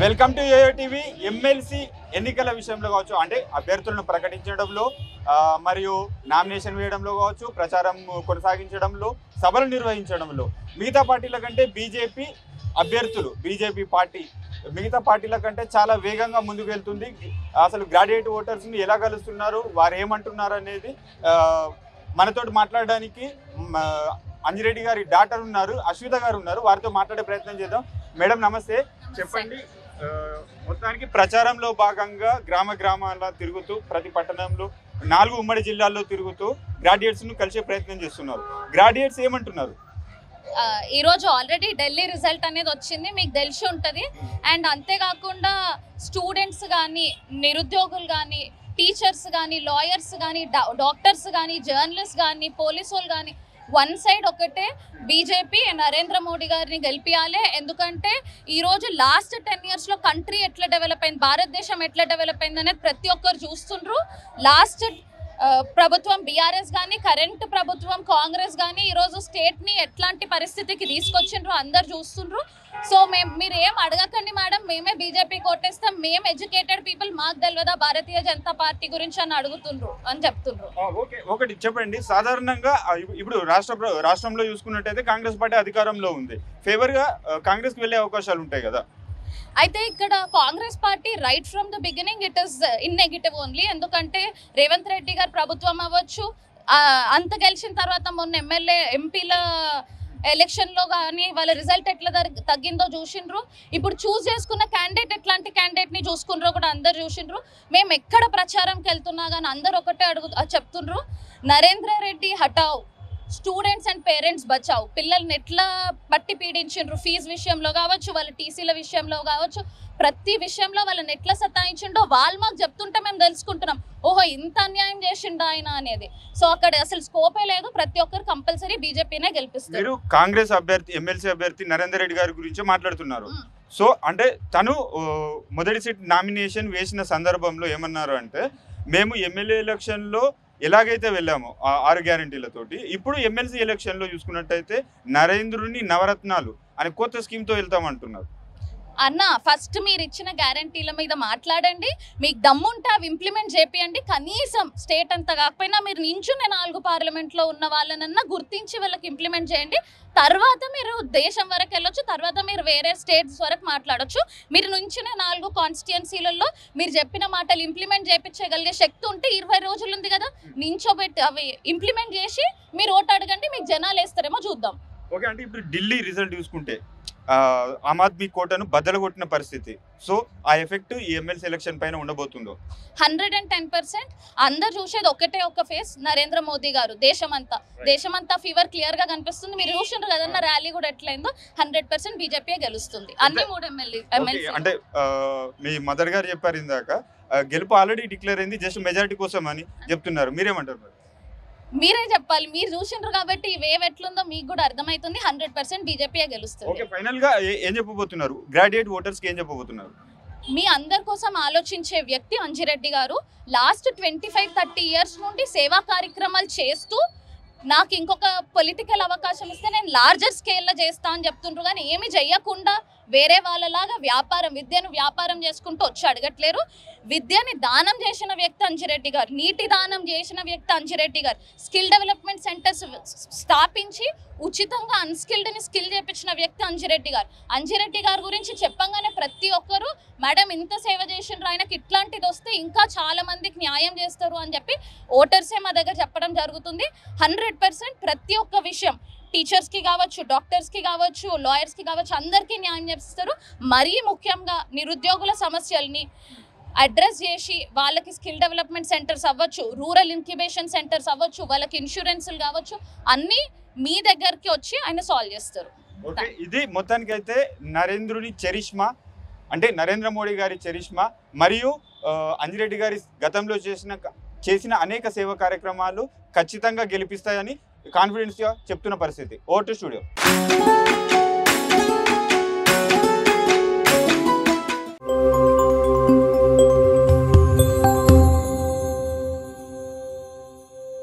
Welcome to YoYo TV. MLC ఎన్నికల విషయంలో కావచ్చు, అంటే అభ్యర్థులను ప్రకటించడంలో మరియు నామినేషన్ వేయడంలో కావచ్చు, ప్రచారం కొనసాగించడంలో, సభలు నిర్వహించడంలో మిగతా పార్టీల కంటే బీజేపీ అభ్యర్థులు, బీజేపీ పార్టీ మిగతా పార్టీల కంటే చాలా వేగంగా ముందుకు వెళ్తుంది. అసలు గ్రాడ్యుయేట్ ఓటర్స్ని ఎలా కలుస్తున్నారు, వారు ఏమంటున్నారు అనేది మనతోటి మాట్లాడడానికి అంజిరెడ్డి గారి డాక్టర్ ఉన్నారు, అశ్విత గారు ఉన్నారు. వారితో మాట్లాడే ప్రయత్నం చేద్దాం. మేడం నమస్తే, చెప్పండి. మొత్తానికి ప్రచారంలో భాగంగా గ్రామ గ్రామాల తిరుగుతూ, ప్రతి పట్టణంలో 4 ఉమ్మడి జిల్లాల్లో తిరుగుతూ గ్రాడ్యుయేట్స్ ను కలిసే ప్రయత్నం చేస్తున్నారు. గ్రాడ్యుయేట్స్ ఏమంటున్నారు? ఈరోజు ఆల్రెడీ ఢిల్లీ రిజల్ట్ అనేది వచ్చింది, మీకు తెలిసి ఉంటుంది. అండ్ అంతేకాకుండా స్టూడెంట్స్ కానీ, నిరుద్యోగులు కానీ, టీచర్స్ కానీ, లాయర్స్ కానీ, డాక్టర్స్ కానీ, జర్నలిస్ట్ కానీ, పోలీసు వాళ్ళు కానీ వన్ సైడ్ ఒకటే బీజేపీ నరేంద్ర మోడీ గారిని గెలిపియాలి. ఎందుకంటే ఈరోజు లాస్ట్ 10 yearsలో కంట్రీ ఎట్లా డెవలప్ అయింది, భారతదేశం ఎట్లా డెవలప్ అయింది అనేది ప్రతి ఒక్కరు చూస్తుండ్రు. లాస్ట్ ప్రభుత్వం బీఆర్ఎస్ కానీ, కరెంట్ ప్రభుత్వం కాంగ్రెస్ కానీ ఈరోజు స్టేట్ని ఎట్లాంటి పరిస్థితికి తీసుకొచ్చిండ్రు అందరు చూస్తుండ్రు. సో మీరు ఏం అడగకండి మేడం, మేమే బీజేపీ కొట్టేస్తాం, మేము ఎడ్యుకేటెడ్ పీపుల్, మాకు తెలియదా భారతీయ జనతా పార్టీ గురించి అని అడుగుతుండ్రు అని చెప్తుండ్రు. ఒకటి చెప్పండి, సాధారణంగా ఇప్పుడు రాష్ట్రంలో చూసుకున్నట్టయితే కాంగ్రెస్ పార్టీ అధికారంలో ఉంది, ఫేవర్గా కాంగ్రెస్కి వెళ్ళే అవకాశాలు ఉంటాయి కదా. అయితే ఇక్కడ Congress party right from the beginning it is in negative only. ఎందుకంటే రేవంత్ రెడ్డి గారు ప్రభుత్వం అవ్వచ్చు, అంత గెలిచిన తర్వాత మొన్న ఎంపీల ఎలక్షన్లో కానీ వాళ్ళ రిజల్ట్ ఎట్లా తగ్గిందో చూసిండ్రు. ఇప్పుడు చూస్ చేసుకున్న క్యాండిడేట్ ఎట్లాంటి క్యాండిడేట్ని చూసుకుండ్రో కూడా అందరు చూసిండ్రు. మేము ఎక్కడ ప్రచారంకి వెళ్తున్నా కానీ అందరు ఒకటే చెప్తుండ్రు, నరేంద్ర రెడ్డి హటావ్, స్టూడెంట్స్ అండ్ పేరెంట్స్ బచావ్. పిల్లల్ని ఎట్లా పట్టి పీడించిండ్రు, ఫీజు విషయంలో కావచ్చు, వాళ్ళ టీసీల విషయంలో కావచ్చు, ప్రతి విషయంలో వాళ్ళని ఎట్లా సతాయించిండో వాళ్ళు మాకు చెప్తుంటే మేము తెలుసుకుంటున్నాం, ఓహో ఇంత అన్యాయం చేసిండు ఆయన అనేది. సో అక్కడ అసలు స్కోపే లేదు, ప్రతి ఒక్కరు కంపల్సరీ బీజేపీనే గెలిపిస్తారు. మీరు కాంగ్రెస్ అభ్యర్థి, ఎమ్మెల్సీ అభ్యర్థి నరేందర్ రెడ్డి గారి గురించి మాట్లాడుతున్నారు. సో అంటే తను మొదటి సీట్ నామినేషన్ వేసిన సందర్భంలో ఏమన్నారు అంటే, మేము ఎమ్మెల్యే ఎలక్షన్లో ఎలాగైతే వెళ్ళామో 6 గ్యారంటీలతోటి, ఇప్పుడు ఎమ్మెల్సీ ఎలక్షన్లో చూసుకున్నట్టయితే నరేంద్రుని నవరత్నాలు అనే కొత్త స్కీమ్తో వెళ్తామంటున్నారు. అన్న ఫస్ట్ మీరు ఇచ్చిన గ్యారంటీల మీద మాట్లాడండి, మీకు దమ్ముంటే అవి ఇంప్లిమెంట్ చేపియండి. కనీసం స్టేట్ అంతా కాకపోయినా మీరు నించునే 4 పార్లమెంట్లో ఉన్న వాళ్ళనన్నా గుర్తించి వాళ్ళకి ఇంప్లిమెంట్ చేయండి. తర్వాత మీరు దేశం వరకు వెళ్ళొచ్చు, తర్వాత మీరు వేరే స్టేట్స్ వరకు మాట్లాడొచ్చు. మీరు నుంచిన 4 కాన్స్టిట్యుయెన్సీలలో మీరు చెప్పిన మాటలు ఇంప్లిమెంట్ చేయించగలిగే శక్తి ఉంటే 20 రోజులు ఉంది కదా, నించోబెట్టి అవి ఇంప్లిమెంట్ చేసి మీరు ఓటు అడగండి, మీకు జనాలు వేస్తారేమో చూద్దాం. ఓకే, అంటే ఇప్పుడు ఢిల్లీ రిజల్ట్ చూసుకుంటే ఆమ్ ఆద్మీ కోటను బద్దలగొట్టిన పరిస్థితి. సో ఆ ఎఫెక్ట్ ఈ ఎమ్మెల్సీ ఎలక్షన్ పైన ఉండబోతుందో? 110%. అందరు చూసేది ఒక ఫేస్, నరేంద్ర మోదీ గారు. దేశమంతా ఫీవర్ క్లియర్ గా కనిపిస్తుంది. మీరు చూసిండ్రు కదన్న ర్యాలీ కూడా ఎట్లయిందో. 100% బీజేపీ గెలుస్తుంది అన్ని 3 ఎమ్మెల్యే. అంటే మీ మదర్ గారు చెప్పారు ఇందాక, గెలుపు ఆల్రెడీ డిక్లేర్ అయింది, జస్ట్ మెజారిటీ కోసం అని చెప్తున్నారు. మీరేమంటారు? మీరే చెప్పాలి, మీరు చూసిండ్రు కాబట్టి ఈ వేవ్ ఎట్లుందో మీకు కూడా అర్థమవుతుంది. 100% బీజేపీ గెలుస్తుంది. ఓకే, ఫైనల్ గా ఏం చెప్పబోతున్నారు గ్రాడ్యుయేట్ ఓటర్స్ కి? ఏం చెప్పబోతున్నారు? మీ అందరి కోసం ఆలోచించే వ్యక్తి అంజిరెడ్డి గారు. లాస్ట్ 25-30 years నుండి సేవా కార్యక్రమాలు చేస్తూ, నాకు ఇంకొక పొలిటికల్ అవకాశం ఇస్తే నేను లార్జర్ స్కేల్లో చేస్తా అని చెప్తుండ్రు. కానీ ఏమి చెయ్యకుండా వేరే వాళ్ళలాగా విద్యను వ్యాపారం చేసుకుంటూ వచ్చి అడగట్లేరు. విద్యని దానం చేసిన వ్యక్తి అంజిరెడ్డి గారు, నీటి దానం చేసిన వ్యక్తి అంజిరెడ్డి గారు. స్కిల్ డెవలప్మెంట్ సెంటర్స్ స్థాపించి ఉచితంగా అన్స్కిల్డ్ని స్కిల్ చేయించిన వ్యక్తి అంజిరెడ్డి గారు. అంజిరెడ్డి గారి గురించి చెప్పంగానే ప్రతి ఒక్కరు మేడం ఇంత సేవ చేసిండ్రు, ఆయనకి ఇట్లాంటిది వస్తే ఇంకా చాలా మందికి న్యాయం చేస్తారు అని చెప్పి ఓటర్సే మా దగ్గర చెప్పడం జరుగుతుంది. 100% ప్రతి ఒక్క విషయం టీచర్స్కి కావచ్చు, డాక్టర్స్కి కావచ్చు, లాయర్స్కి కావచ్చు, అందరికీ న్యాయం చేస్తారు. మరీ ముఖ్యంగా నిరుద్యోగుల సమస్యల్ని అడ్రస్ చేసి వాళ్ళకి స్కిల్ డెవలప్మెంట్ సెంటర్స్ అవ్వచ్చు, రూరల్ ఇంక్యుబేషన్ సెంటర్స్ అవ్వచ్చు, వాళ్ళకి ఇన్సూరెన్స్లు కావచ్చు, అన్నీ మీ దగ్గరికి వచ్చి ఆయన సాల్వ్ చేస్తారు. ఓకే, ఇది మొత్తానికైతే నరేంద్రుని చరిష్మా, అంటే నరేంద్ర మోడీ గారి చరిష్మా మరియు అంజిరెడ్డి గారి గతంలో చేసిన అనేక సేవా కార్యక్రమాలు ఖచ్చితంగా గెలిపిస్తాయని కాన్ఫిడెన్స్ గా చెప్తున్న పరిస్థితి. Vote studio.